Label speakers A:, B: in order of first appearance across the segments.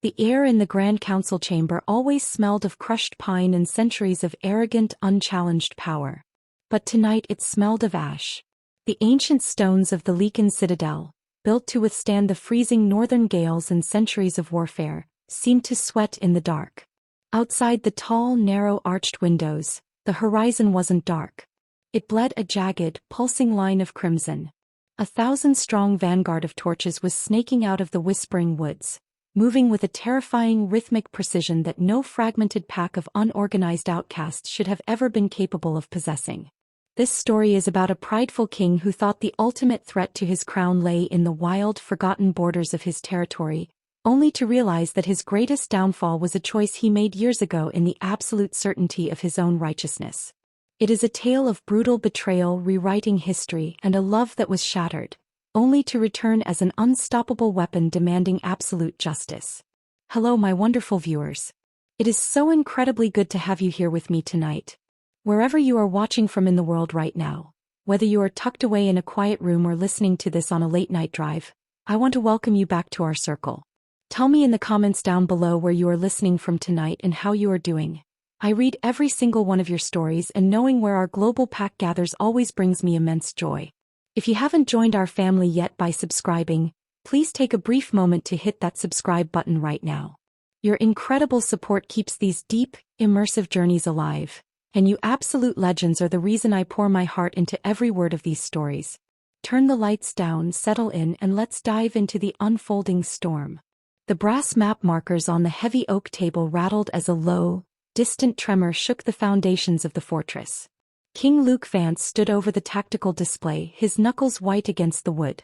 A: The air in the Grand Council chamber always smelled of crushed pine and centuries of arrogant, unchallenged power. But tonight it smelled of ash. The ancient stones of the Lycan citadel, built to withstand the freezing northern gales and centuries of warfare, seemed to sweat in the dark. Outside the tall, narrow-arched windows, the horizon wasn't dark. It bled a jagged, pulsing line of crimson. 1,000-strong vanguard of torches was snaking out of the whispering woods, moving with a terrifying rhythmic precision that no fragmented pack of unorganized outcasts should have ever been capable of possessing. This story is about a prideful king who thought the ultimate threat to his crown lay in the wild, forgotten borders of his territory, only to realize that his greatest downfall was a choice he made years ago in the absolute certainty of his own righteousness. It is a tale of brutal betrayal rewriting history and a love that was shattered, only to return as an unstoppable weapon demanding absolute justice. Hello my wonderful viewers. It is so incredibly good to have you here with me tonight. Wherever you are watching from in the world right now, whether you are tucked away in a quiet room or listening to this on a late-night drive, I want to welcome you back to our circle. Tell me in the comments down below where you are listening from tonight and how you are doing. I read every single one of your stories, and knowing where our global pack gathers always brings me immense joy. If you haven't joined our family yet by subscribing, please take a brief moment to hit that subscribe button right now. Your incredible support keeps these deep, immersive journeys alive, and you absolute legends are the reason I pour my heart into every word of these stories. Turn the lights down, settle in, and let's dive into the unfolding storm. The brass map markers on the heavy oak table rattled as a low, distant tremor shook the foundations of the fortress. King Luke Vance stood over the tactical display, his knuckles white against the wood.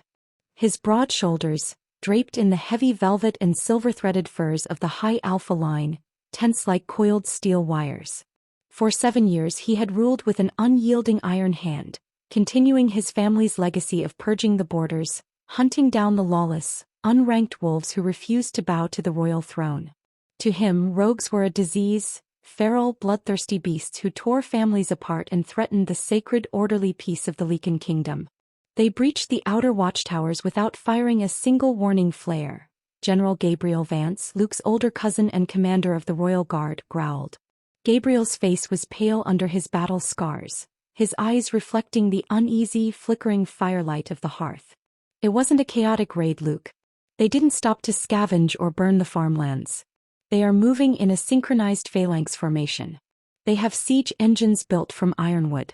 A: His broad shoulders, draped in the heavy velvet and silver-threaded furs of the High Alpha line, tense like coiled steel wires. For 7 years he had ruled with an unyielding iron hand, continuing his family's legacy of purging the borders, hunting down the lawless, unranked wolves who refused to bow to the royal throne. To him, rogues were a disease, feral, bloodthirsty beasts who tore families apart and threatened the sacred, orderly peace of the Lycan kingdom. They breached the outer watchtowers without firing a single warning flare. General Gabriel Vance, Luke's older cousin and commander of the royal guard, growled. Gabriel's face was pale under his battle scars, his eyes reflecting the uneasy, flickering firelight of the hearth. It wasn't a chaotic raid, Luke. They didn't stop to scavenge or burn the farmlands. They are moving in a synchronized phalanx formation. They have siege engines built from ironwood.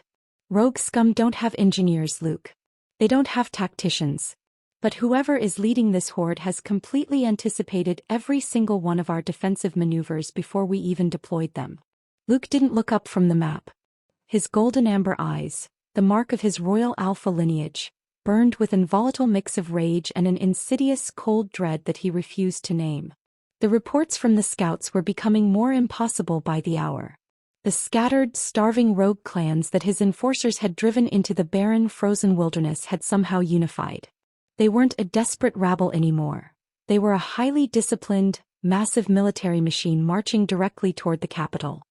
A: Rogue scum don't have engineers, Luke. They don't have tacticians. But whoever is leading this horde has completely anticipated every single one of our defensive maneuvers before we even deployed them. Luke didn't look up from the map. His golden amber eyes, the mark of his royal alpha lineage, burned with an volatile mix of rage and an insidious cold dread that he refused to name. The reports from the scouts were becoming more impossible by the hour. The scattered, starving rogue clans that his enforcers had driven into the barren, frozen wilderness had somehow unified. They weren't a desperate rabble anymore. They were a highly disciplined, massive military machine marching directly toward the capital.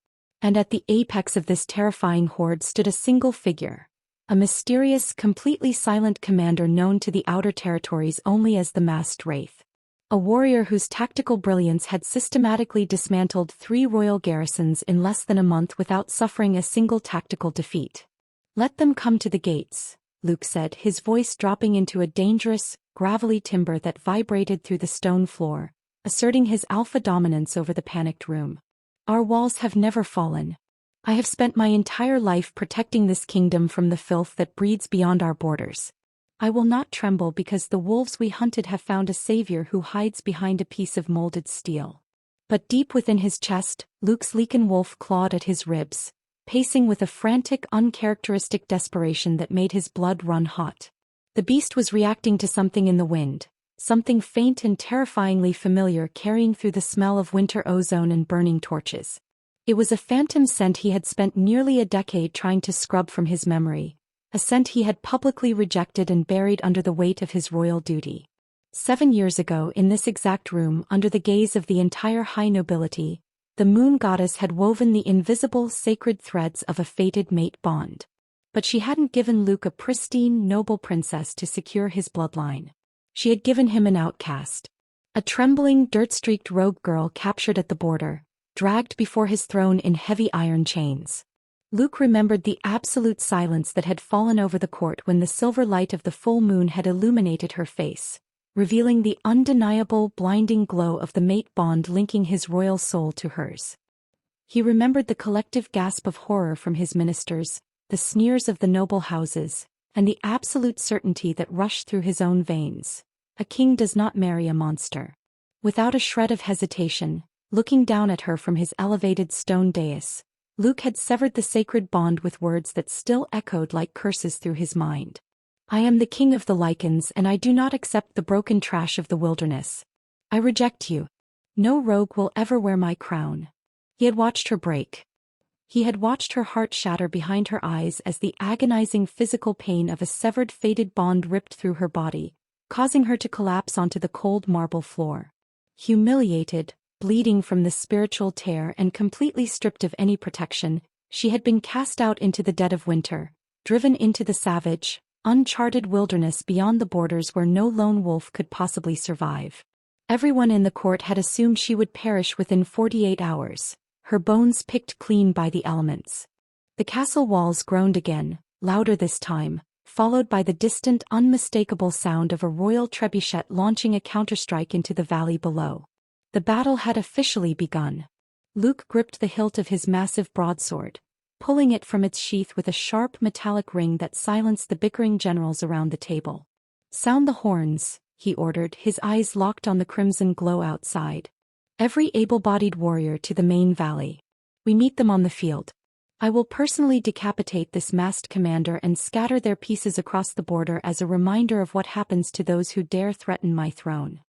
A: And at the apex of this terrifying horde stood a single figure, a mysterious, completely silent commander known to the outer territories only as the Masked Wraith. A warrior whose tactical brilliance had systematically dismantled 3 royal garrisons in less than a month without suffering a single tactical defeat. "Let them come to the gates," Luke said, his voice dropping into a dangerous, gravelly timbre that vibrated through the stone floor, asserting his alpha dominance over the panicked room. "Our walls have never fallen. I have spent my entire life protecting this kingdom from the filth that breeds beyond our borders. I will not tremble because the wolves we hunted have found a savior who hides behind a piece of molded steel." But deep within his chest, Luke's Lycan wolf clawed at his ribs, pacing with a frantic, uncharacteristic desperation that made his blood run hot. The beast was reacting to something in the wind, something faint and terrifyingly familiar carrying through the smell of winter ozone and burning torches. It was a phantom scent he had spent nearly a decade trying to scrub from his memory, a scent he had publicly rejected and buried under the weight of his royal duty. 7 years ago, in this exact room, under the gaze of the entire high nobility, the moon goddess had woven the invisible, sacred threads of a fated mate bond. But she hadn't given Luke a pristine, noble princess to secure his bloodline. She had given him an outcast. A trembling, dirt-streaked rogue girl captured at the border, dragged before his throne in heavy iron chains. Luke remembered the absolute silence that had fallen over the court when the silver light of the full moon had illuminated her face, revealing the undeniable, blinding glow of the mate bond linking his royal soul to hers. He remembered the collective gasp of horror from his ministers, the sneers of the noble houses, and the absolute certainty that rushed through his own veins. A king does not marry a monster. Without a shred of hesitation, looking down at her from his elevated stone dais, Luke had severed the sacred bond with words that still echoed like curses through his mind. I am the king of the Lycans, and I do not accept the broken trash of the wilderness. I reject you. No rogue will ever wear my crown. He had watched her break. He had watched her heart shatter behind her eyes as the agonizing physical pain of a severed fated bond ripped through her body, causing her to collapse onto the cold marble floor. Humiliated, bleeding from the spiritual tear and completely stripped of any protection, she had been cast out into the dead of winter, driven into the savage, uncharted wilderness beyond the borders where no lone wolf could possibly survive. Everyone in the court had assumed she would perish within 48 hours, her bones picked clean by the elements. The castle walls groaned again, louder this time, followed by the distant, unmistakable sound of a royal trebuchet launching a counterstrike into the valley below. The battle had officially begun. Luke gripped the hilt of his massive broadsword, pulling it from its sheath with a sharp metallic ring that silenced the bickering generals around the table. Sound the horns, he ordered, his eyes locked on the crimson glow outside. Every able-bodied warrior to the main valley. We meet them on the field. I will personally decapitate this masked commander and scatter their pieces across the border as a reminder of what happens to those who dare threaten my throne.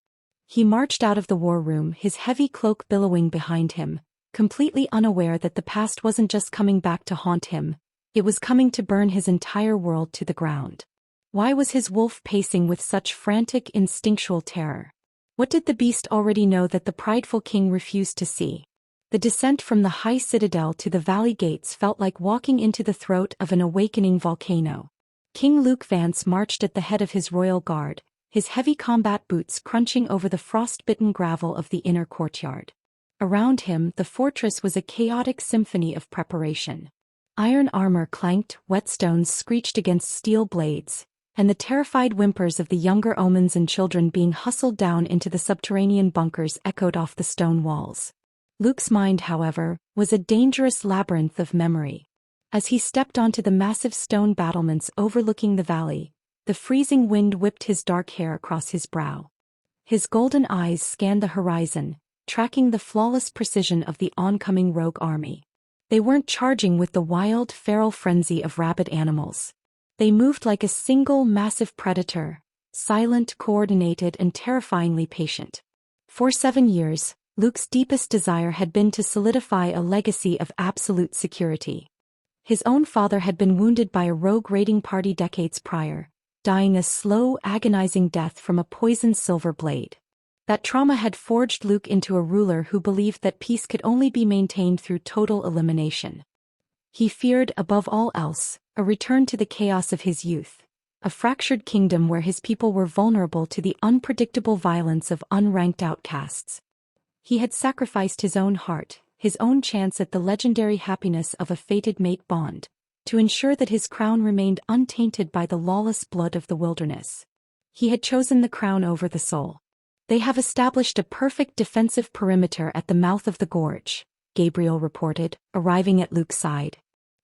A: He marched out of the war room, his heavy cloak billowing behind him, completely unaware that the past wasn't just coming back to haunt him, it was coming to burn his entire world to the ground. Why was his wolf pacing with such frantic, instinctual terror? What did the beast already know that the prideful king refused to see? The descent from the high citadel to the valley gates felt like walking into the throat of an awakening volcano. King Luke Vance marched at the head of his royal guard, his heavy combat boots crunching over the frost-bitten gravel of the inner courtyard. Around him, the fortress was a chaotic symphony of preparation. Iron armor clanked, whetstones screeched against steel blades, and the terrified whimpers of the younger omens and children being hustled down into the subterranean bunkers echoed off the stone walls. Luke's mind, however, was a dangerous labyrinth of memory. As he stepped onto the massive stone battlements overlooking the valley, the freezing wind whipped his dark hair across his brow. His golden eyes scanned the horizon, tracking the flawless precision of the oncoming rogue army. They weren't charging with the wild, feral frenzy of rabid animals. They moved like a single massive predator, silent, coordinated, and terrifyingly patient. For 7 years, Luke's deepest desire had been to solidify a legacy of absolute security. His own father had been wounded by a rogue raiding party decades prior, dying a slow, agonizing death from a poisoned silver blade. That trauma had forged Luke into a ruler who believed that peace could only be maintained through total elimination. He feared, above all else, a return to the chaos of his youth, a fractured kingdom where his people were vulnerable to the unpredictable violence of unranked outcasts. He had sacrificed his own heart, his own chance at the legendary happiness of a fated mate bond, to ensure that his crown remained untainted by the lawless blood of the wilderness. He had chosen the crown over the soul. They have established a perfect defensive perimeter at the mouth of the gorge, Gabriel reported, arriving at Luke's side.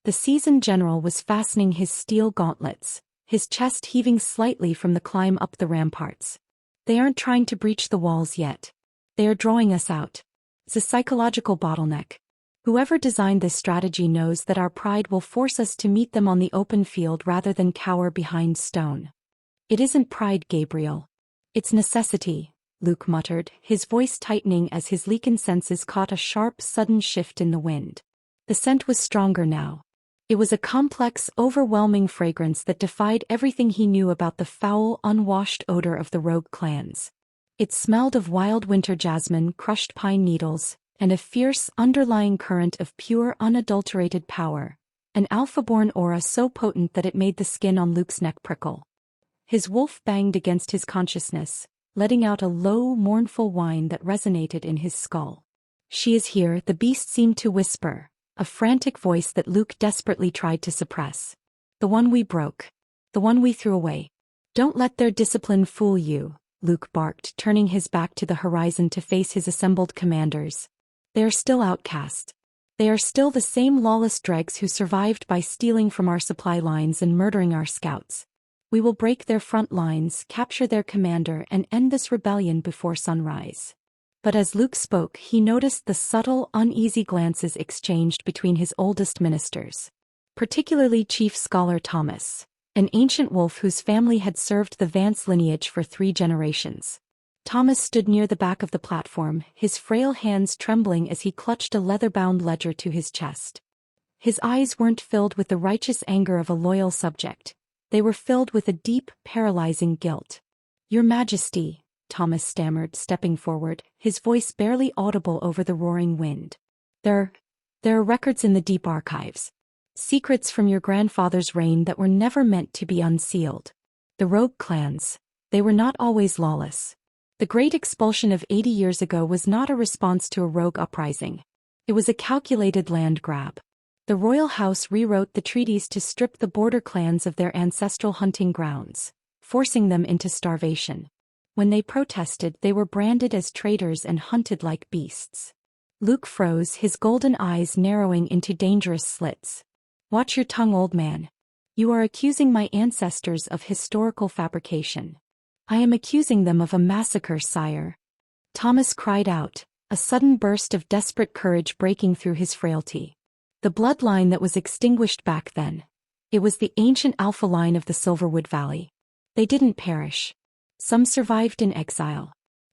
A: The seasoned general was fastening his steel gauntlets, his chest heaving slightly from the climb up the ramparts. They aren't trying to breach the walls yet. They are drawing us out. It's a psychological bottleneck. Whoever designed this strategy knows that our pride will force us to meet them on the open field rather than cower behind stone. It isn't pride, Gabriel. It's necessity, Luke muttered, his voice tightening as his Lycan senses caught a sharp, sudden shift in the wind. The scent was stronger now. It was a complex, overwhelming fragrance that defied everything he knew about the foul, unwashed odor of the rogue clans. It smelled of wild winter jasmine, crushed pine needles, and a fierce, underlying current of pure, unadulterated power, an alpha-born aura so potent that it made the skin on Luke's neck prickle. His wolf banged against his consciousness, letting out a low, mournful whine that resonated in his skull. "She is here," the beast seemed to whisper, a frantic voice that Luke desperately tried to suppress. "The one we broke. The one we threw away. Don't let their discipline fool you," Luke barked, turning his back to the horizon to face his assembled commanders. "They are still outcast. They are still the same lawless dregs who survived by stealing from our supply lines and murdering our scouts. We will break their front lines, capture their commander, and end this rebellion before sunrise." But as Luke spoke, he noticed the subtle, uneasy glances exchanged between his oldest ministers. Particularly Chief Scholar Thomas, an ancient wolf whose family had served the Vance lineage for 3 generations. Thomas stood near the back of the platform, his frail hands trembling as he clutched a leather-bound ledger to his chest. His eyes weren't filled with the righteous anger of a loyal subject. They were filled with a deep, paralyzing guilt. "Your Majesty," Thomas stammered, stepping forward, his voice barely audible over the roaring wind. There are records in the deep archives. Secrets from your grandfather's reign that were never meant to be unsealed. The rogue clans, they were not always lawless. The great expulsion of 80 years ago was not a response to a rogue uprising. It was a calculated land grab. The royal house rewrote the treaties to strip the border clans of their ancestral hunting grounds, forcing them into starvation. When they protested, they were branded as traitors and hunted like beasts. Luke froze, his golden eyes narrowing into dangerous slits. "Watch your tongue, old man. You are accusing my ancestors of historical fabrication." "I am accusing them of a massacre, sire," Thomas cried out, a sudden burst of desperate courage breaking through his frailty. The bloodline that was extinguished back then. It was the ancient alpha line of the Silverwood Valley. They didn't perish. Some survived in exile.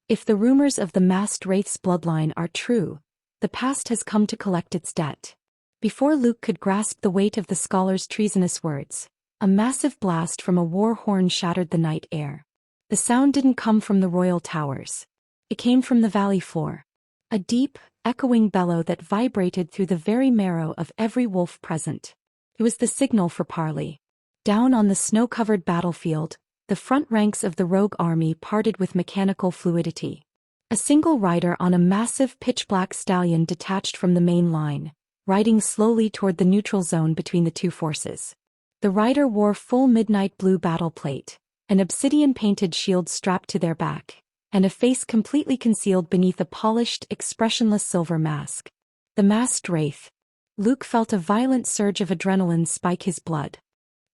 A: If the rumors of the masked wraith's bloodline are true, the past has come to collect its debt. Before Luke could grasp the weight of the scholar's treasonous words, a massive blast from a war horn shattered the night air. The sound didn't come from the royal towers. It came from the valley floor. A deep, echoing bellow that vibrated through the very marrow of every wolf present. It was the signal for parley. Down on the snow-covered battlefield, the front ranks of the rogue army parted with mechanical fluidity. A single rider on a massive pitch-black stallion detached from the main line, riding slowly toward the neutral zone between the two forces. The rider wore full midnight blue battle plate, an obsidian-painted shield strapped to their back, and a face completely concealed beneath a polished, expressionless silver mask. The masked wraith. Luke felt a violent surge of adrenaline spike his blood.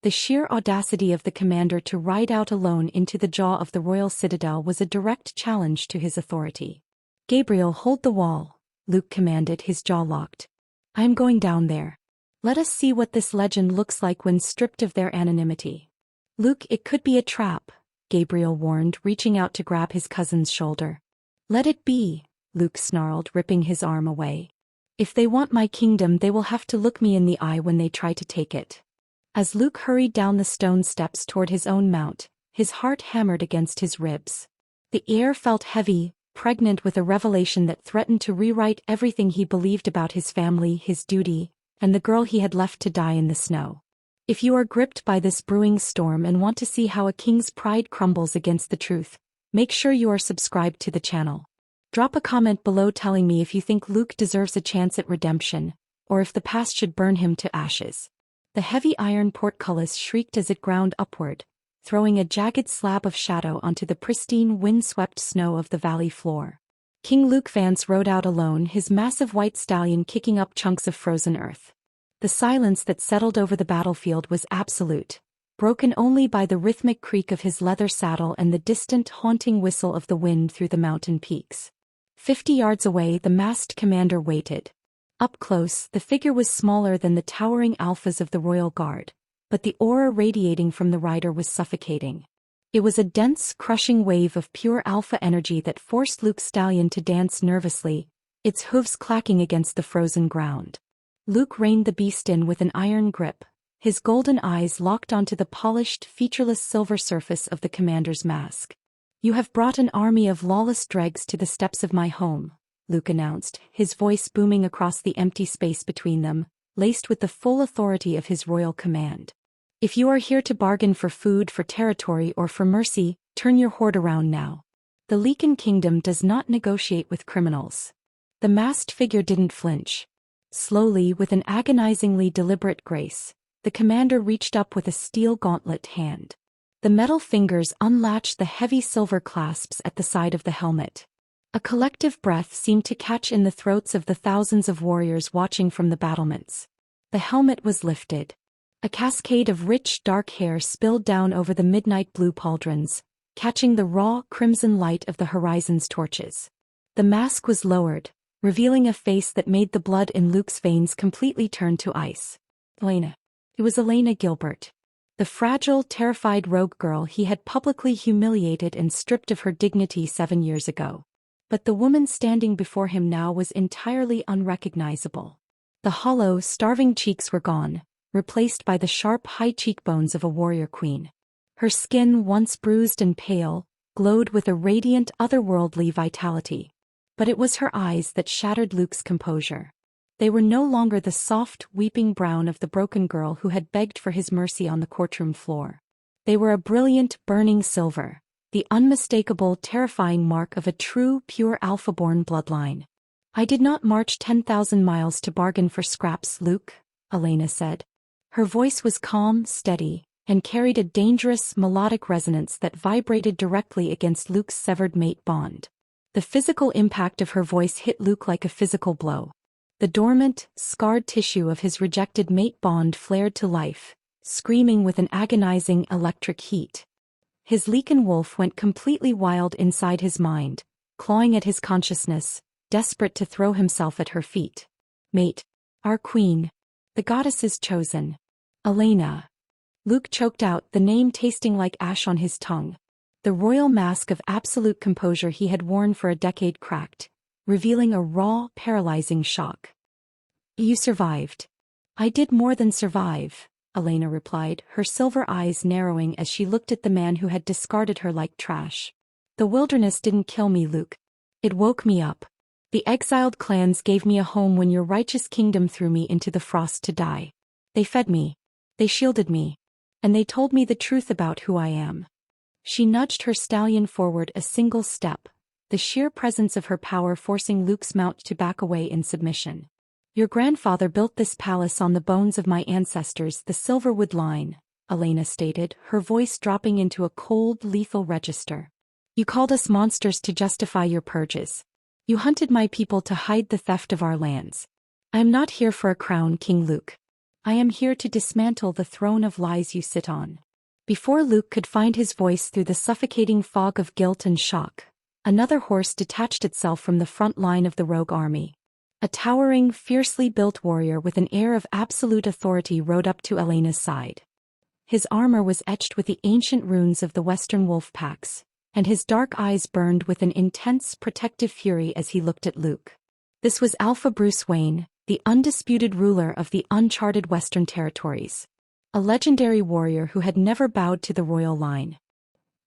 A: The sheer audacity of the commander to ride out alone into the jaw of the royal citadel was a direct challenge to his authority. "Gabriel, hold the wall," Luke commanded, his jaw locked. "I am going down there. Let us see what this legend looks like when stripped of their anonymity." "Luke, it could be a trap," Gabriel warned, reaching out to grab his cousin's shoulder. "Let it be," Luke snarled, ripping his arm away. "If they want my kingdom, they will have to look me in the eye when they try to take it." As Luke hurried down the stone steps toward his own mount, his heart hammered against his ribs. The air felt heavy, pregnant with a revelation that threatened to rewrite everything he believed about his family, his duty, and the girl he had left to die in the snow. If you are gripped by this brewing storm and want to see how a king's pride crumbles against the truth, make sure you are subscribed to the channel. Drop a comment below telling me if you think Luke deserves a chance at redemption, or if the past should burn him to ashes. The heavy iron portcullis shrieked as it ground upward, throwing a jagged slab of shadow onto the pristine, wind-swept snow of the valley floor. King Luke Vance rode out alone, his massive white stallion kicking up chunks of frozen earth. The silence that settled over the battlefield was absolute, broken only by the rhythmic creak of his leather saddle and the distant, haunting whistle of the wind through the mountain peaks. 50 yards away, the masked commander waited. Up close, the figure was smaller than the towering alphas of the royal guard, but the aura radiating from the rider was suffocating. It was a dense, crushing wave of pure alpha energy that forced Luke's stallion to dance nervously, its hooves clacking against the frozen ground. Luke reined the beast in with an iron grip, his golden eyes locked onto the polished, featureless silver surface of the commander's mask. "You have brought an army of lawless dregs to the steps of my home," Luke announced, his voice booming across the empty space between them, laced with the full authority of his royal command. "If you are here to bargain for food, for territory, or for mercy, turn your horde around now. The Lycan Kingdom does not negotiate with criminals. The masked figure didn't flinch. Slowly, with an agonizingly deliberate grace, the commander reached up with a steel gauntlet hand. The metal fingers unlatched the heavy silver clasps at the side of the helmet. A collective breath seemed to catch in the throats of the thousands of warriors watching from the battlements. The helmet was lifted. A cascade of rich, dark hair spilled down over the midnight blue pauldrons, catching the raw, crimson light of the horizon's torches. The mask was lowered, revealing a face that made the blood in Luke's veins completely turn to ice. Elena. It was Elena Gilbert. The fragile, terrified rogue girl he had publicly humiliated and stripped of her dignity 7 years ago. But the woman standing before him now was entirely unrecognizable. The hollow, starving cheeks were gone, replaced by the sharp, high cheekbones of a warrior queen. Her skin, once bruised and pale, glowed with a radiant, otherworldly vitality. But it was her eyes that shattered Luke's composure. They were no longer the soft, weeping brown of the broken girl who had begged for his mercy on the courtroom floor. They were a brilliant, burning silver, the unmistakable, terrifying mark of a true, pure Alpha-born bloodline. "I did not march 10,000 miles to bargain for scraps, Luke," Elena said. Her voice was calm, steady, and carried a dangerous, melodic resonance that vibrated directly against Luke's severed mate bond. The physical impact of her voice hit Luke like a physical blow. The dormant, scarred tissue of his rejected mate bond flared to life, screaming with an agonizing electric heat. His Lycan wolf went completely wild inside his mind, clawing at his consciousness, desperate to throw himself at her feet. "Mate. Our queen. The goddess's chosen. Elena." Luke choked out, the name tasting like ash on his tongue. The royal mask of absolute composure he had worn for a decade cracked, revealing a raw, paralyzing shock. "You survived." "I did more than survive," Elena replied, her silver eyes narrowing as she looked at the man who had discarded her like trash. "The wilderness didn't kill me, Luke. It woke me up. The exiled clans gave me a home when your righteous kingdom threw me into the frost to die. They fed me. They shielded me. And they told me the truth about who I am." She nudged her stallion forward a single step, the sheer presence of her power forcing Luke's mount to back away in submission. "Your grandfather built this palace on the bones of my ancestors, the Silverwood line," Elena stated, her voice dropping into a cold, lethal register. "You called us monsters to justify your purges. You hunted my people to hide the theft of our lands. I am not here for a crown, King Luke. I am here to dismantle the throne of lies you sit on." Before Luke could find his voice through the suffocating fog of guilt and shock, another horse detached itself from the front line of the rogue army. A towering, fiercely built warrior with an air of absolute authority rode up to Elena's side. His armor was etched with the ancient runes of the Western wolf packs, and his dark eyes burned with an intense, protective fury as he looked at Luke. This was Alpha Bruce Wayne, the undisputed ruler of the uncharted Western territories. A legendary warrior who had never bowed to the royal line.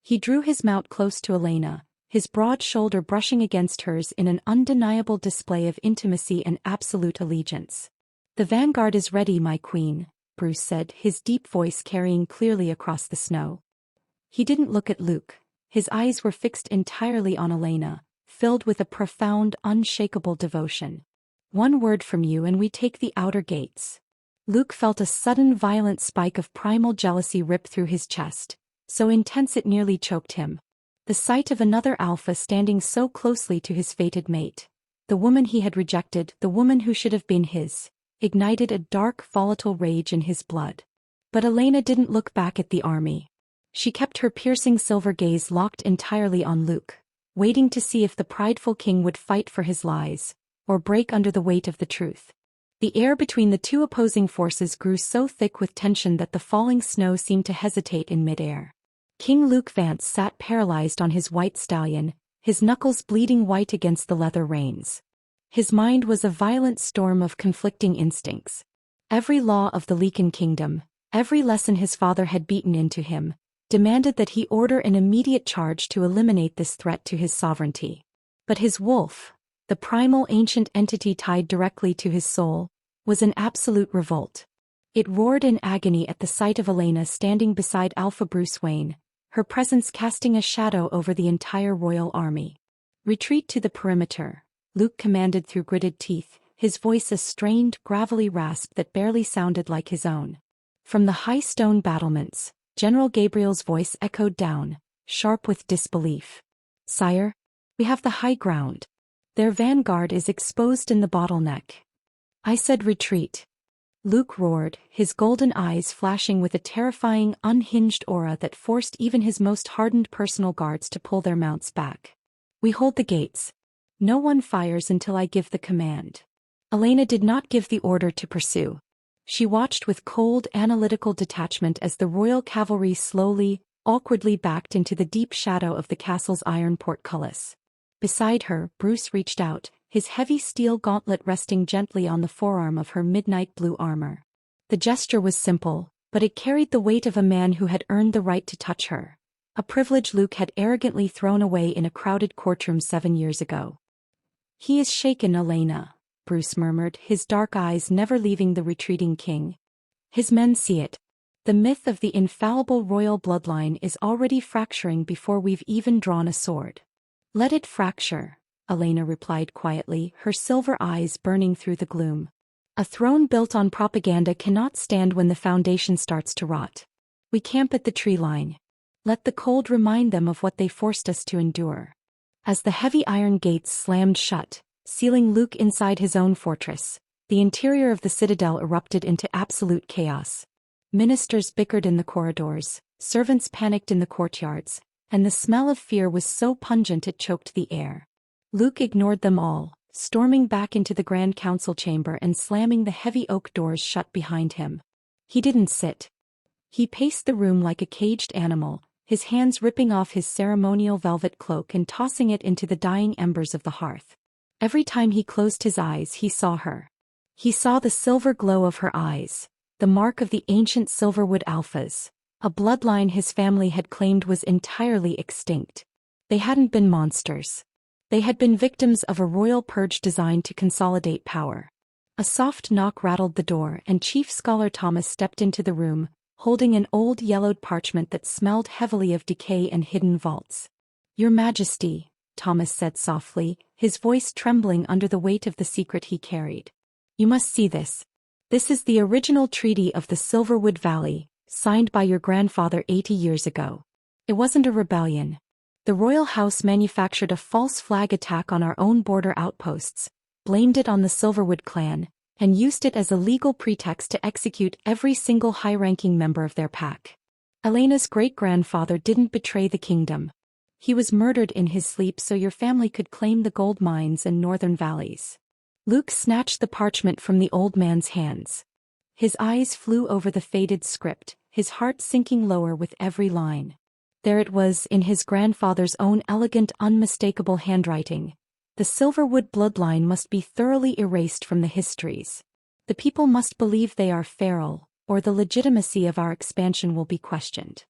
A: He drew his mount close to Elena, his broad shoulder brushing against hers in an undeniable display of intimacy and absolute allegiance. "The vanguard is ready, my queen," Bruce said, his deep voice carrying clearly across the snow. He didn't look at Luke. His eyes were fixed entirely on Elena, filled with a profound, unshakable devotion. "One word from you and we take the outer gates." Luke felt a sudden violent spike of primal jealousy rip through his chest, so intense it nearly choked him. The sight of another alpha standing so closely to his fated mate, the woman he had rejected, the woman who should have been his, ignited a dark, volatile rage in his blood. But Elena didn't look back at the army. She kept her piercing silver gaze locked entirely on Luke, waiting to see if the prideful king would fight for his lies, or break under the weight of the truth. The air between the two opposing forces grew so thick with tension that the falling snow seemed to hesitate in midair. King Luke Vance sat paralyzed on his white stallion, his knuckles bleeding white against the leather reins. His mind was a violent storm of conflicting instincts. Every law of the Lycan Kingdom, every lesson his father had beaten into him, demanded that he order an immediate charge to eliminate this threat to his sovereignty. But his wolf, the primal ancient entity tied directly to his soul, was in absolute revolt. It roared in agony at the sight of Elena standing beside Alpha Bruce Wayne, her presence casting a shadow over the entire royal army. "Retreat to the perimeter," Luke commanded through gritted teeth, his voice a strained, gravelly rasp that barely sounded like his own. From the high stone battlements, General Gabriel's voice echoed down, sharp with disbelief. "Sire, we have the high ground. Their vanguard is exposed in the bottleneck." "I said retreat," Luke roared, his golden eyes flashing with a terrifying, unhinged aura that forced even his most hardened personal guards to pull their mounts back. "We hold the gates. No one fires until I give the command." Elena did not give the order to pursue. She watched with cold, analytical detachment as the royal cavalry slowly, awkwardly backed into the deep shadow of the castle's iron portcullis. Beside her, Bruce reached out, his heavy steel gauntlet resting gently on the forearm of her midnight blue armor. The gesture was simple, but it carried the weight of a man who had earned the right to touch her, a privilege Luke had arrogantly thrown away in a crowded courtroom 7 years ago. "He is shaken, Elena," Bruce murmured, his dark eyes never leaving the retreating king. "His men see it. The myth of the infallible royal bloodline is already fracturing before we've even drawn a sword." "Let it fracture," Elena replied quietly, her silver eyes burning through the gloom. "A throne built on propaganda cannot stand when the foundation starts to rot. We camp at the tree line. Let the cold remind them of what they forced us to endure." As the heavy iron gates slammed shut, sealing Luke inside his own fortress, the interior of the citadel erupted into absolute chaos. Ministers bickered in the corridors, servants panicked in the courtyards, and the smell of fear was so pungent it choked the air. Luke ignored them all, storming back into the Grand Council chamber and slamming the heavy oak doors shut behind him. He didn't sit. He paced the room like a caged animal, his hands ripping off his ceremonial velvet cloak and tossing it into the dying embers of the hearth. Every time he closed his eyes, he saw her. He saw the silver glow of her eyes, the mark of the ancient Silverwood Alphas, a bloodline his family had claimed was entirely extinct. They hadn't been monsters. They had been victims of a royal purge designed to consolidate power. A soft knock rattled the door and Chief Scholar Thomas stepped into the room, holding an old yellowed parchment that smelled heavily of decay and hidden vaults. "Your Majesty," Thomas said softly, his voice trembling under the weight of the secret he carried. "You must see this. This is the original treaty of the Silverwood Valley, signed by your grandfather 80 years ago. It wasn't a rebellion. The royal house manufactured a false flag attack on our own border outposts, blamed it on the Silverwood clan, and used it as a legal pretext to execute every single high-ranking member of their pack. Elena's great-grandfather didn't betray the kingdom. He was murdered in his sleep so your family could claim the gold mines and northern valleys." Luke snatched the parchment from the old man's hands. His eyes flew over the faded script, his heart sinking lower with every line. There it was in his grandfather's own elegant, unmistakable handwriting. The Silverwood bloodline must be thoroughly erased from the histories. The people must believe they are feral, or the legitimacy of our expansion will be questioned.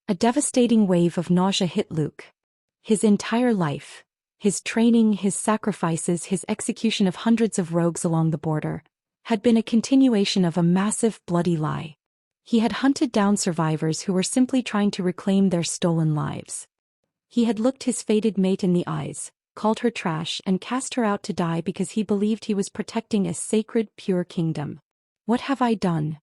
A: A devastating wave of nausea hit Luke. His entire life, his training, his sacrifices, his execution of hundreds of rogues along the border, had been a continuation of a massive, bloody lie. He had hunted down survivors who were simply trying to reclaim their stolen lives. He had looked his fated mate in the eyes, called her trash, and cast her out to die because he believed he was protecting a sacred, pure kingdom. "What have I done?"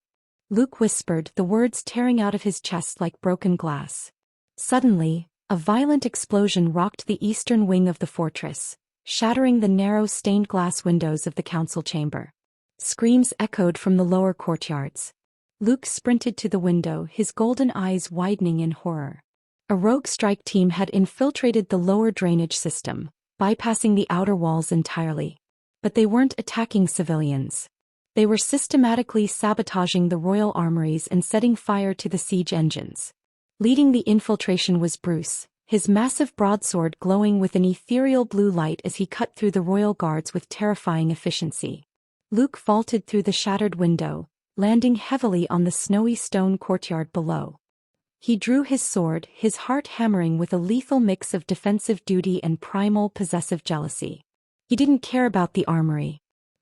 A: Luke whispered, the words tearing out of his chest like broken glass. Suddenly, a violent explosion rocked the eastern wing of the fortress, shattering the narrow stained glass windows of the council chamber. Screams echoed from the lower courtyards. Luke sprinted to the window, his golden eyes widening in horror. A rogue strike team had infiltrated the lower drainage system, bypassing the outer walls entirely. But they weren't attacking civilians. They were systematically sabotaging the royal armories and setting fire to the siege engines. Leading the infiltration was Bruce, his massive broadsword glowing with an ethereal blue light as he cut through the royal guards with terrifying efficiency. Luke vaulted through the shattered window, landing heavily on the snowy stone courtyard below. He drew his sword, his heart hammering with a lethal mix of defensive duty and primal possessive jealousy. He didn't care about the armory.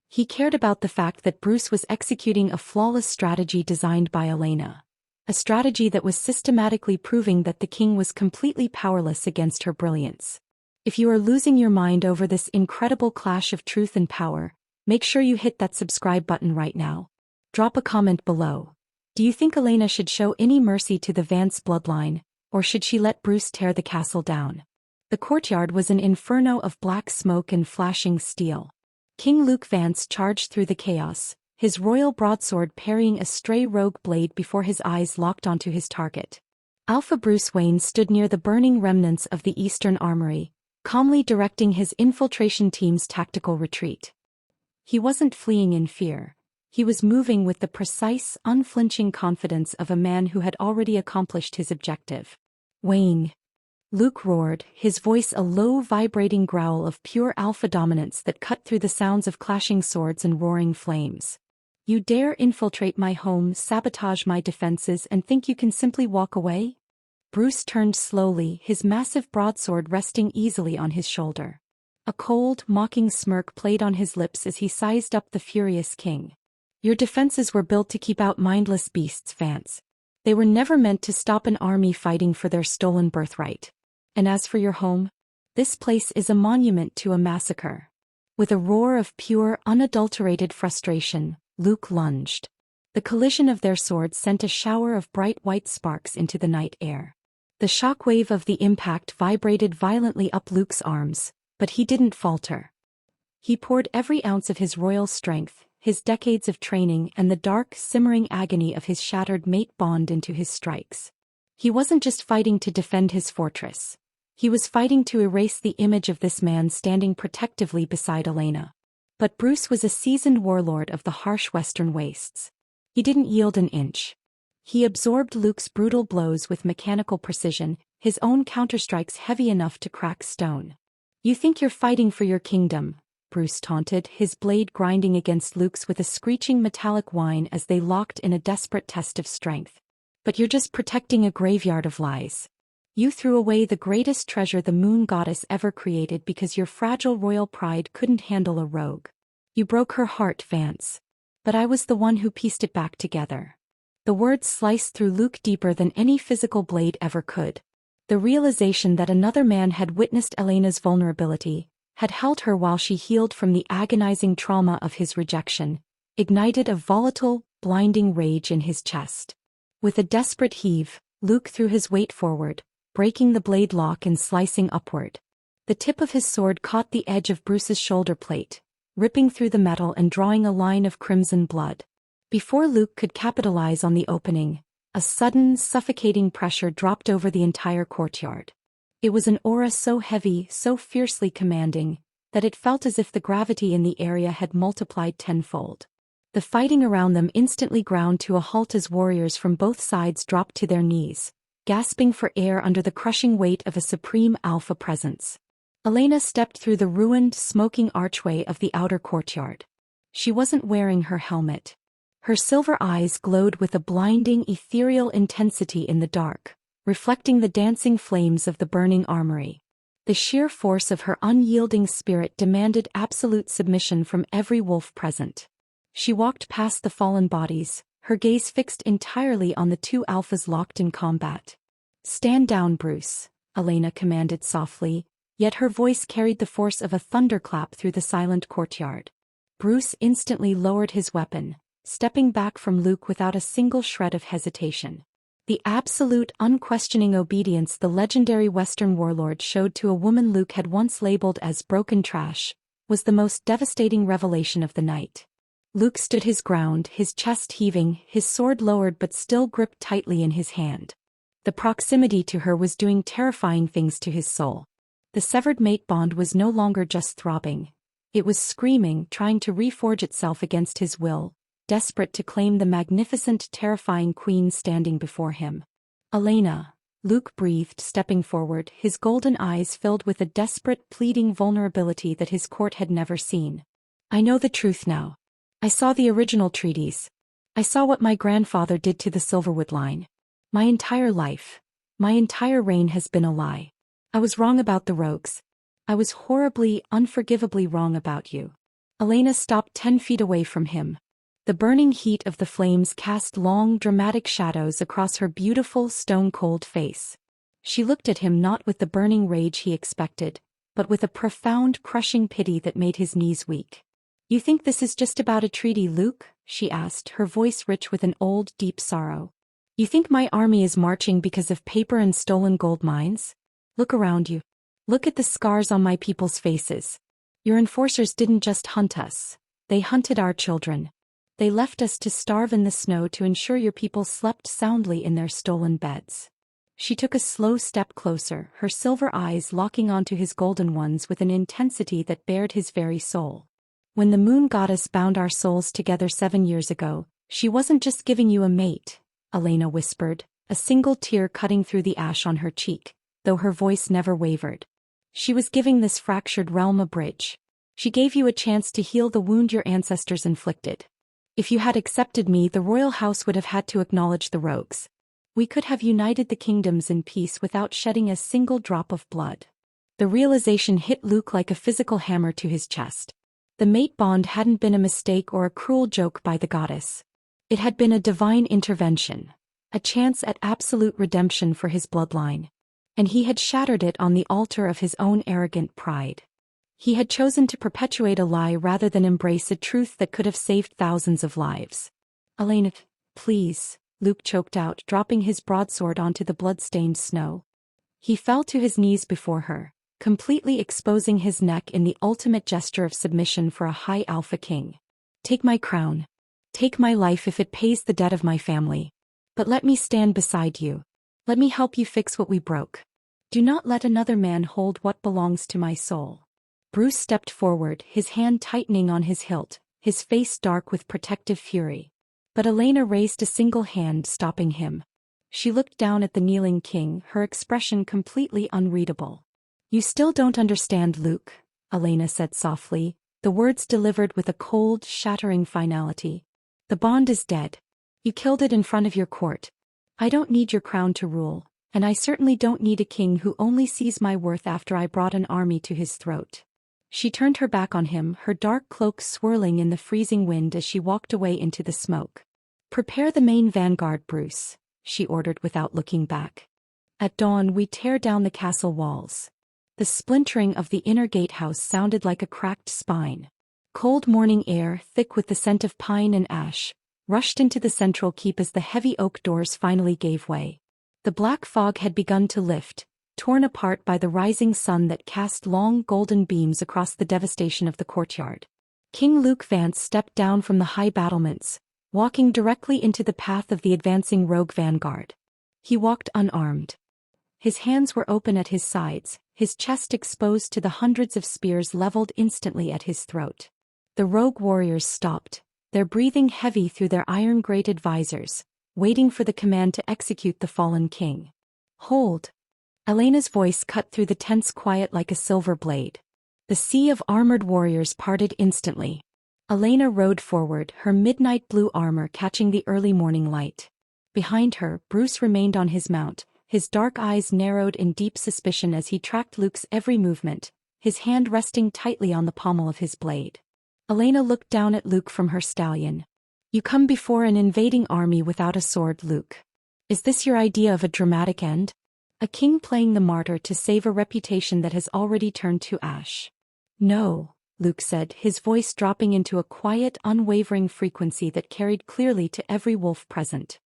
A: He cared about the fact that Bruce was executing a flawless strategy designed by Elena. a strategy that was systematically proving that the king was completely powerless against her brilliance. If you are losing your mind over this incredible clash of truth and power, make sure you hit that subscribe button right now. Drop a comment below. Do you think Elena should show any mercy to the Vance bloodline, or should she let Bruce tear the castle down? The courtyard was an inferno of black smoke and flashing steel. King Luke Vance charged through the chaos, his royal broadsword parrying a stray rogue blade before his eyes locked onto his target. Alpha Bruce Wayne stood near the burning remnants of the Eastern Armory, calmly directing his infiltration team's tactical retreat. He wasn't fleeing in fear. He was moving with the precise, unflinching confidence of a man who had already accomplished his objective. Wayne! Luke roared, his voice a low, vibrating growl of pure alpha dominance that cut through the sounds of clashing swords and roaring flames. You dare infiltrate my home, sabotage my defenses, and think you can simply walk away? Bruce turned slowly, his massive broadsword resting easily on his shoulder. A cold, mocking smirk played on his lips as he sized up the furious king. Your defenses were built to keep out mindless beasts, Vance. They were never meant to stop an army fighting for their stolen birthright. And as for your home, this place is a monument to a massacre. With a roar of pure, unadulterated frustration, Luke lunged. The collision of their swords sent a shower of bright white sparks into the night air. The shockwave of the impact vibrated violently up Luke's arms, but he didn't falter. He poured every ounce of his royal strength, his decades of training, and the dark, simmering agony of his shattered mate bond into his strikes. He wasn't just fighting to defend his fortress. He was fighting to erase the image of this man standing protectively beside Elena. But Bruce was a seasoned warlord of the harsh western wastes. He didn't yield an inch. He absorbed Luke's brutal blows with mechanical precision, his own counterstrikes heavy enough to crack stone. You think you're fighting for your kingdom, Bruce taunted, his blade grinding against Luke's with a screeching metallic whine as they locked in a desperate test of strength. But you're just protecting a graveyard of lies. You threw away the greatest treasure the moon goddess ever created because your fragile royal pride couldn't handle a rogue. You broke her heart, Vance. But I was the one who pieced it back together. The words sliced through Luke deeper than any physical blade ever could. The realization that another man had witnessed Elena's vulnerability, had held her while she healed from the agonizing trauma of his rejection, ignited a volatile, blinding rage in his chest. With a desperate heave, Luke threw his weight forward, breaking the blade lock and slicing upward. The tip of his sword caught the edge of Bruce's shoulder plate, ripping through the metal and drawing a line of crimson blood. Before Luke could capitalize on the opening, a sudden, suffocating pressure dropped over the entire courtyard. It was an aura so heavy, so fiercely commanding, that it felt as if the gravity in the area had multiplied tenfold. The fighting around them instantly ground to a halt as warriors from both sides dropped to their knees, gasping for air under the crushing weight of a supreme alpha presence. Elena stepped through the ruined, smoking archway of the outer courtyard. She wasn't wearing her helmet. Her silver eyes glowed with a blinding, ethereal intensity in the dark, reflecting the dancing flames of the burning armory. The sheer force of her unyielding spirit demanded absolute submission from every wolf present. She walked past the fallen bodies, her gaze fixed entirely on the two alphas locked in combat. "Stand down, Bruce," Elena commanded softly, yet her voice carried the force of a thunderclap through the silent courtyard. Bruce instantly lowered his weapon, stepping back from Luke without a single shred of hesitation. The absolute, unquestioning obedience the legendary Western warlord showed to a woman Luke had once labeled as broken trash was the most devastating revelation of the night. Luke stood his ground, his chest heaving, his sword lowered but still gripped tightly in his hand. The proximity to her was doing terrifying things to his soul. The severed mate bond was no longer just throbbing. It was screaming, trying to reforge itself against his will, desperate to claim the magnificent, terrifying queen standing before him. "Elena," Luke breathed, stepping forward, his golden eyes filled with a desperate, pleading vulnerability that his court had never seen. "I know the truth now. I saw the original treaties. I saw what my grandfather did to the Silverwood line. My entire life, my entire reign has been a lie. I was wrong about the rogues. I was horribly, unforgivably wrong about you." Elena stopped 10 feet away from him. The burning heat of the flames cast long, dramatic shadows across her beautiful, stone-cold face. She looked at him not with the burning rage he expected, but with a profound, crushing pity that made his knees weak. "You think this is just about a treaty, Luke?" she asked, her voice rich with an old, deep sorrow. "You think my army is marching because of paper and stolen gold mines? Look around you. Look at the scars on my people's faces. Your enforcers didn't just hunt us. They hunted our children. They left us to starve in the snow to ensure your people slept soundly in their stolen beds." She took a slow step closer, her silver eyes locking onto his golden ones with an intensity that bared his very soul. "When the moon goddess bound our souls together 7 years ago, she wasn't just giving you a mate," Elena whispered, a single tear cutting through the ash on her cheek, though her voice never wavered. "She was giving this fractured realm a bridge. She gave you a chance to heal the wound your ancestors inflicted. If you had accepted me, the royal house would have had to acknowledge the rogues. We could have united the kingdoms in peace without shedding a single drop of blood." The realization hit Luke like a physical hammer to his chest. The mate bond hadn't been a mistake or a cruel joke by the goddess. It had been a divine intervention, a chance at absolute redemption for his bloodline. And he had shattered it on the altar of his own arrogant pride. He had chosen to perpetuate a lie rather than embrace a truth that could have saved thousands of lives. "Elena, please," Luke choked out, dropping his broadsword onto the blood-stained snow. He fell to his knees before her, completely exposing his neck in the ultimate gesture of submission for a high alpha king. "Take my crown. Take my life if it pays the debt of my family. But let me stand beside you. Let me help you fix what we broke. Do not let another man hold what belongs to my soul." Bruce stepped forward, his hand tightening on his hilt, his face dark with protective fury. But Elena raised a single hand, stopping him. She looked down at the kneeling king, her expression completely unreadable. "You still don't understand, Luke," Elena said softly, the words delivered with a cold, shattering finality. "The bond is dead. You killed it in front of your court. I don't need your crown to rule, and I certainly don't need a king who only sees my worth after I brought an army to his throat." She turned her back on him, her dark cloak swirling in the freezing wind as she walked away into the smoke. "Prepare the main vanguard, Bruce," she ordered without looking back. "At dawn we tear down the castle walls." The splintering of the inner gatehouse sounded like a cracked spine. Cold morning air, thick with the scent of pine and ash, rushed into the central keep as the heavy oak doors finally gave way. The black fog had begun to lift, torn apart by the rising sun that cast long golden beams across the devastation of the courtyard. King Luke Vance stepped down from the high battlements, walking directly into the path of the advancing rogue vanguard. He walked unarmed. His hands were open at his sides, his chest exposed to the hundreds of spears leveled instantly at his throat. The rogue warriors stopped, their breathing heavy through their iron-grated visors, waiting for the command to execute the fallen king. "Hold!" Elena's voice cut through the tense quiet like a silver blade. The sea of armored warriors parted instantly. Elena rode forward, her midnight blue armor catching the early morning light. Behind her, Bruce remained on his mount, his dark eyes narrowed in deep suspicion as he tracked Luke's every movement, his hand resting tightly on the pommel of his blade. Elena looked down at Luke from her stallion. "You come before an invading army without a sword, Luke. Is this your idea of a dramatic end? A king playing the martyr to save a reputation that has already turned to ash?" "No," Luke said, his voice dropping into a quiet, unwavering frequency that carried clearly to every wolf present.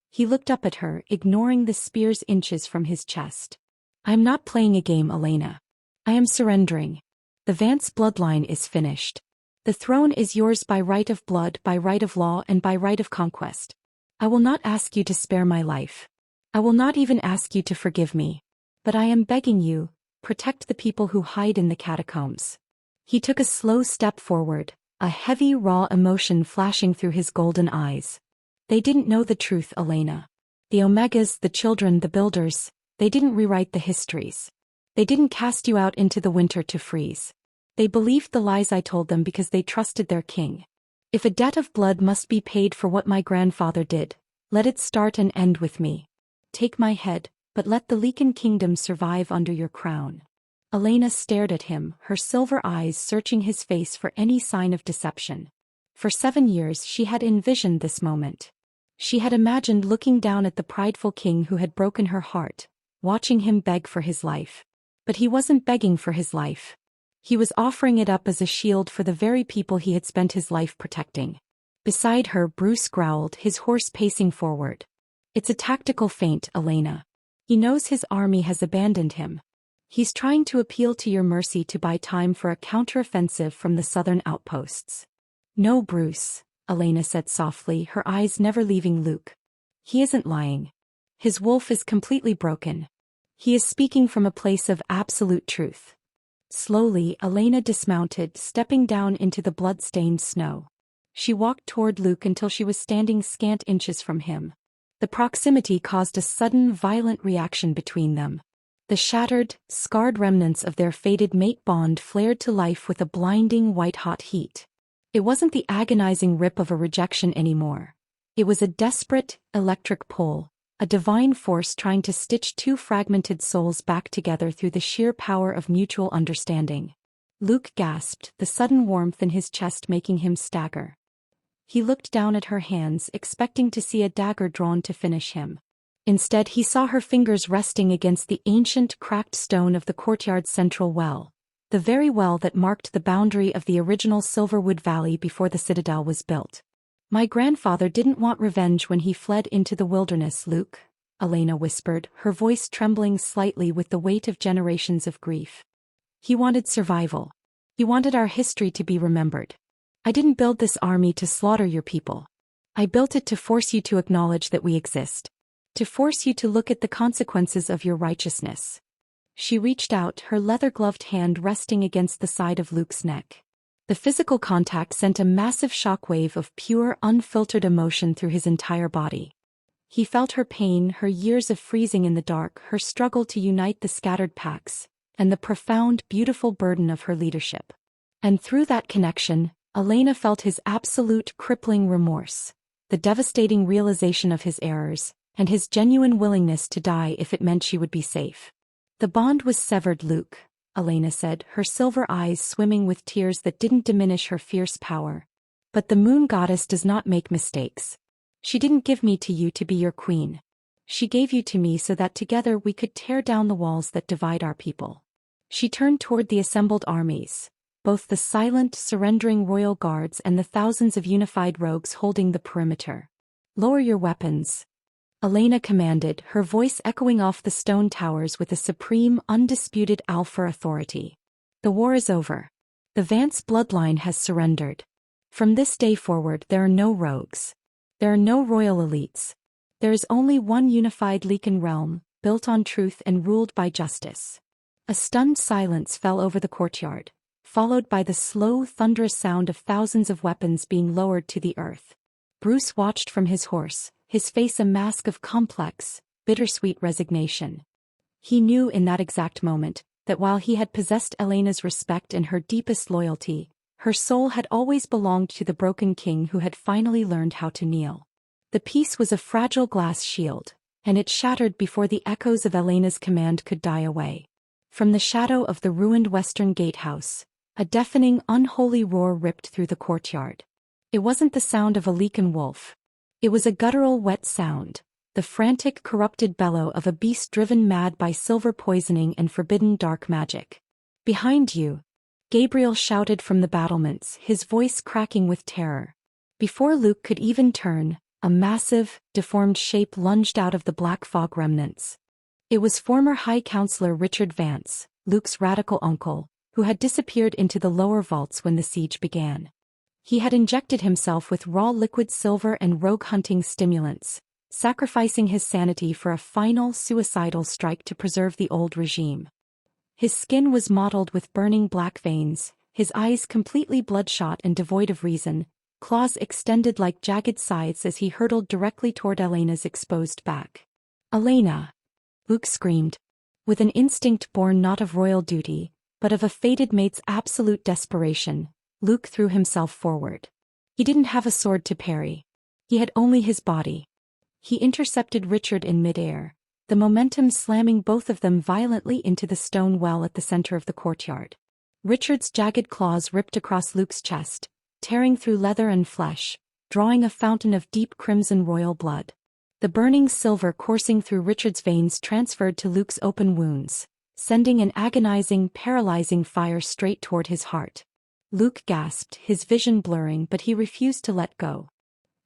A: He looked up at her, ignoring the spear's inches from his chest. "I am not playing a game, Elena. I am surrendering. The Vance bloodline is finished. The throne is yours by right of blood, by right of law, and by right of conquest. I will not ask you to spare my life. I will not even ask you to forgive me. But I am begging you, protect the people who hide in the catacombs." He took a slow step forward, a heavy raw emotion flashing through his golden eyes. "They didn't know the truth, Elena. The Omegas, the children, the builders, they didn't rewrite the histories. They didn't cast you out into the winter to freeze. They believed the lies I told them because they trusted their king. If a debt of blood must be paid for what my grandfather did, let it start and end with me. Take my head, but let the Lycan kingdom survive under your crown." Elena stared at him, her silver eyes searching his face for any sign of deception. For 7 years she had envisioned this moment. She had imagined looking down at the prideful king who had broken her heart, watching him beg for his life. But he wasn't begging for his life. He was offering it up as a shield for the very people he had spent his life protecting. Beside her, Bruce growled, his horse pacing forward. It's a tactical feint, Elena. He knows his army has abandoned him. He's trying to appeal to your mercy to buy time for a counteroffensive from the southern outposts. No, Bruce, Elena said softly, her eyes never leaving Luke. He isn't lying. His wolf is completely broken. He is speaking from a place of absolute truth. Slowly, Elena dismounted, stepping down into the blood-stained snow. She walked toward Luke until she was standing scant inches from him. The proximity caused a sudden, violent reaction between them. The shattered, scarred remnants of their fated mate bond flared to life with a blinding white-hot heat. It wasn't the agonizing rip of a rejection anymore. It was a desperate, electric pull, a divine force trying to stitch two fragmented souls back together through the sheer power of mutual understanding. Luke gasped, the sudden warmth in his chest making him stagger. He looked down at her hands, expecting to see a dagger drawn to finish him. Instead, he saw her fingers resting against the ancient, cracked stone of the courtyard's central well, the very well that marked the boundary of the original Silverwood Valley before the citadel was built. My grandfather didn't want revenge when he fled into the wilderness, Luke, Elena whispered, her voice trembling slightly with the weight of generations of grief. He wanted survival. He wanted our history to be remembered. I didn't build this army to slaughter your people. I built it to force you to acknowledge that we exist. To force you to look at the consequences of your righteousness. She reached out, her leather-gloved hand resting against the side of Luke's neck. The physical contact sent a massive shockwave of pure, unfiltered emotion through his entire body. He felt her pain, her years of freezing in the dark, her struggle to unite the scattered packs, and the profound, beautiful burden of her leadership. And through that connection, Elena felt his absolute, crippling remorse, the devastating realization of his errors, and his genuine willingness to die if it meant she would be safe. The bond was severed, Luke, Elena said, her silver eyes swimming with tears that didn't diminish her fierce power. But the moon goddess does not make mistakes. She didn't give me to you to be your queen. She gave you to me so that together we could tear down the walls that divide our people. She turned toward the assembled armies, both the silent, surrendering royal guards and the thousands of unified rogues holding the perimeter. Lower your weapons, Elena commanded, her voice echoing off the stone towers with a supreme, undisputed alpha authority. The war is over. The Vance bloodline has surrendered. From this day forward there are no rogues. There are no royal elites. There is only one unified Lycan realm, built on truth and ruled by justice. A stunned silence fell over the courtyard, followed by the slow, thunderous sound of thousands of weapons being lowered to the earth. Bruce watched from his horse, his face a mask of complex, bittersweet resignation. He knew in that exact moment that while he had possessed Elena's respect and her deepest loyalty, her soul had always belonged to the broken king who had finally learned how to kneel. The piece was a fragile glass shield, and it shattered before the echoes of Elena's command could die away. From the shadow of the ruined western gatehouse, a deafening, unholy roar ripped through the courtyard. It wasn't the sound of a Lycan wolf. It was a guttural, wet sound, the frantic, corrupted bellow of a beast driven mad by silver poisoning and forbidden dark magic. Behind you, Gabriel shouted from the battlements, his voice cracking with terror. Before Luke could even turn, a massive, deformed shape lunged out of the black fog remnants. It was former High Counselor Richard Vance, Luke's radical uncle, who had disappeared into the lower vaults when the siege began. He had injected himself with raw liquid silver and rogue hunting stimulants, sacrificing his sanity for a final suicidal strike to preserve the old regime. His skin was mottled with burning black veins, his eyes completely bloodshot and devoid of reason, claws extended like jagged scythes as he hurtled directly toward Elena's exposed back. "Elena!" Luke screamed. With an instinct born not of royal duty, but of a fated mate's absolute desperation, Luke threw himself forward. He didn't have a sword to parry. He had only his body. He intercepted Richard in midair, the momentum slamming both of them violently into the stone well at the center of the courtyard. Richard's jagged claws ripped across Luke's chest, tearing through leather and flesh, drawing a fountain of deep crimson royal blood. The burning silver coursing through Richard's veins transferred to Luke's open wounds, sending an agonizing, paralyzing fire straight toward his heart. Luke gasped, his vision blurring, but he refused to let go.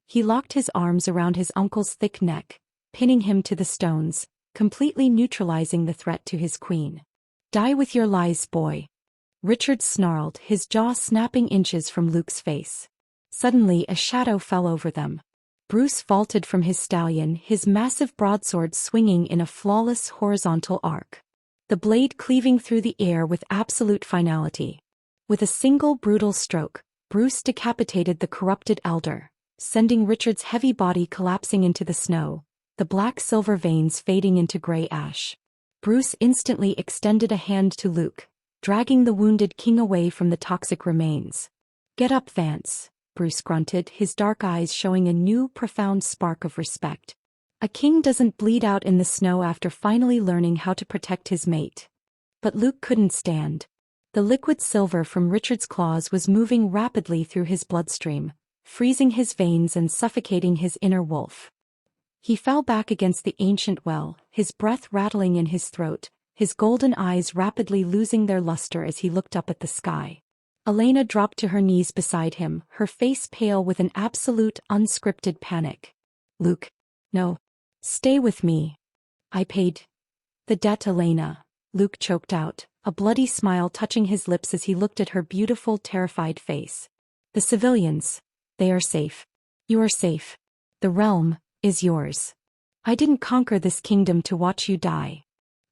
A: He locked his arms around his uncle's thick neck, pinning him to the stones, completely neutralizing the threat to his queen. "Die with your lies, boy," Richard snarled, his jaw snapping inches from Luke's face. Suddenly a shadow fell over them. Bruce vaulted from his stallion, his massive broadsword swinging in a flawless horizontal arc. The blade cleaving through the air with absolute finality. With a single brutal stroke, Bruce decapitated the corrupted elder, sending Richard's heavy body collapsing into the snow, the black-silver veins fading into gray ash. Bruce instantly extended a hand to Luke, dragging the wounded king away from the toxic remains. "Get up, Vance," Bruce grunted, his dark eyes showing a new, profound spark of respect. A king doesn't bleed out in the snow after finally learning how to protect his mate. But Luke couldn't stand. The liquid silver from Richard's claws was moving rapidly through his bloodstream, freezing his veins and suffocating his inner wolf. He fell back against the ancient well, his breath rattling in his throat, his golden eyes rapidly losing their luster as he looked up at the sky. Elena dropped to her knees beside him, her face pale with an absolute, unscripted panic. "Luke. No. Stay with me. I paid the debt, Elena," Luke choked out, a bloody smile touching his lips as he looked at her beautiful, terrified face. "The civilians. They are safe. You are safe. The realm is yours. I didn't conquer this kingdom to watch you die,"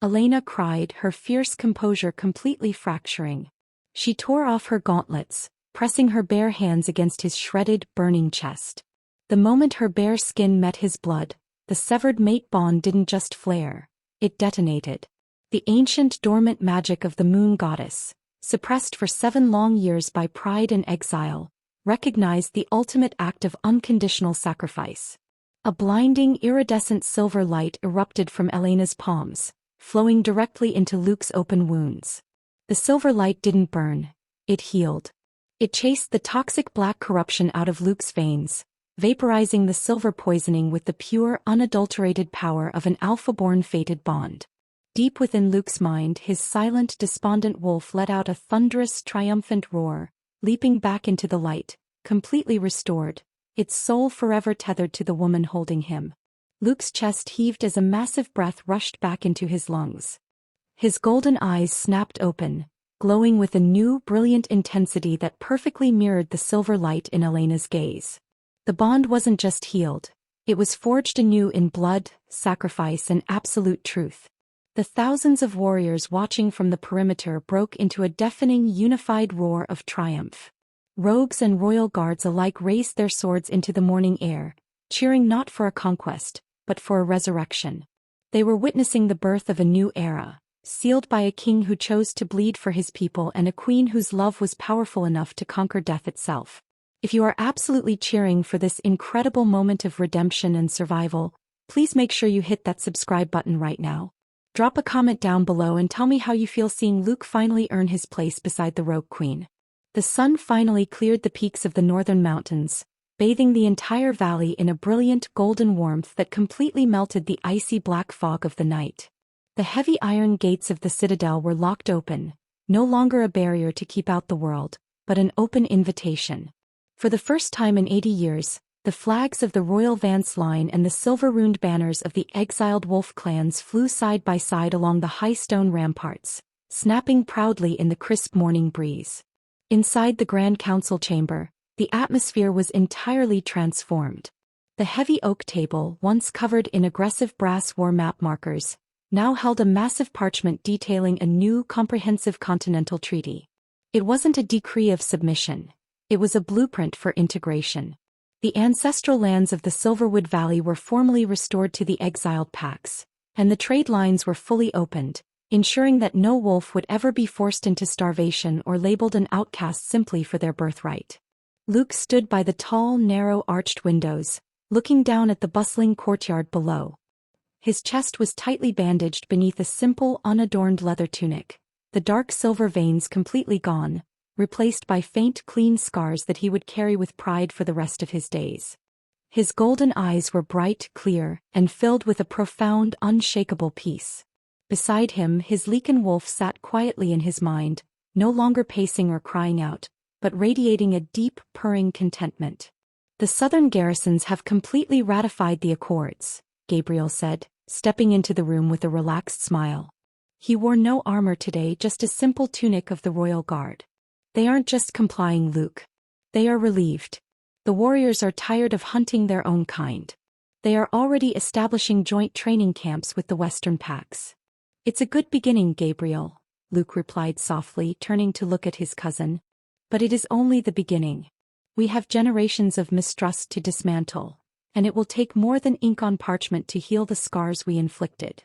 A: Elena cried, her fierce composure completely fracturing. She tore off her gauntlets, pressing her bare hands against his shredded, burning chest. The moment her bare skin met his blood, the severed mate bond didn't just flare, it detonated. The ancient dormant magic of the moon goddess, suppressed for 7 long years by pride and exile, recognized the ultimate act of unconditional sacrifice. A blinding, iridescent silver light erupted from Elena's palms, flowing directly into Luke's open wounds. The silver light didn't burn, it healed. It chased the toxic black corruption out of Luke's veins, vaporizing the silver poisoning with the pure, unadulterated power of an alpha-born fated bond. Deep within Luke's mind, his silent, despondent wolf let out a thunderous, triumphant roar, leaping back into the light, completely restored, its soul forever tethered to the woman holding him. Luke's chest heaved as a massive breath rushed back into his lungs. His golden eyes snapped open, glowing with a new, brilliant intensity that perfectly mirrored the silver light in Elena's gaze. The bond wasn't just healed, it was forged anew in blood, sacrifice, and absolute truth. The thousands of warriors watching from the perimeter broke into a deafening, unified roar of triumph. Rogues and royal guards alike raised their swords into the morning air, cheering not for a conquest, but for a resurrection. They were witnessing the birth of a new era, sealed by a king who chose to bleed for his people and a queen whose love was powerful enough to conquer death itself. If you are absolutely cheering for this incredible moment of redemption and survival, please make sure you hit that subscribe button right now. Drop a comment down below and tell me how you feel seeing Luke finally earn his place beside the Rogue Queen. The sun finally cleared the peaks of the northern mountains, bathing the entire valley in a brilliant golden warmth that completely melted the icy black fog of the night. The heavy iron gates of the citadel were locked open, no longer a barrier to keep out the world, but an open invitation. For the first time in 80 years, the flags of the Royal Vance line and the silver-runed banners of the exiled wolf clans flew side by side along the high stone ramparts, snapping proudly in the crisp morning breeze. Inside the Grand Council chamber, the atmosphere was entirely transformed. The heavy oak table, once covered in aggressive brass war map markers, now held a massive parchment detailing a new comprehensive continental treaty. It wasn't a decree of submission. It was a blueprint for integration. The ancestral lands of the Silverwood Valley were formally restored to the exiled Pax, and the trade lines were fully opened, ensuring that no wolf would ever be forced into starvation or labeled an outcast simply for their birthright. Luke stood by the tall, narrow arched windows, looking down at the bustling courtyard below. His chest was tightly bandaged beneath a simple, unadorned leather tunic, the dark silver veins completely gone, replaced by faint clean scars that he would carry with pride for the rest of his days. His golden eyes were bright, clear, and filled with a profound, unshakable peace. Beside him, his Lycan wolf sat quietly in his mind, no longer pacing or crying out, but radiating a deep, purring contentment. "The southern garrisons have completely ratified the accords," Gabriel said, stepping into the room with a relaxed smile. He wore no armor today, just a simple tunic of the royal guard. "They aren't just complying, Luke. They are relieved. The warriors are tired of hunting their own kind. They are already establishing joint training camps with the western packs." "It's a good beginning, Gabriel," Luke replied softly, turning to look at his cousin. "But it is only the beginning. We have generations of mistrust to dismantle, and it will take more than ink on parchment to heal the scars we inflicted."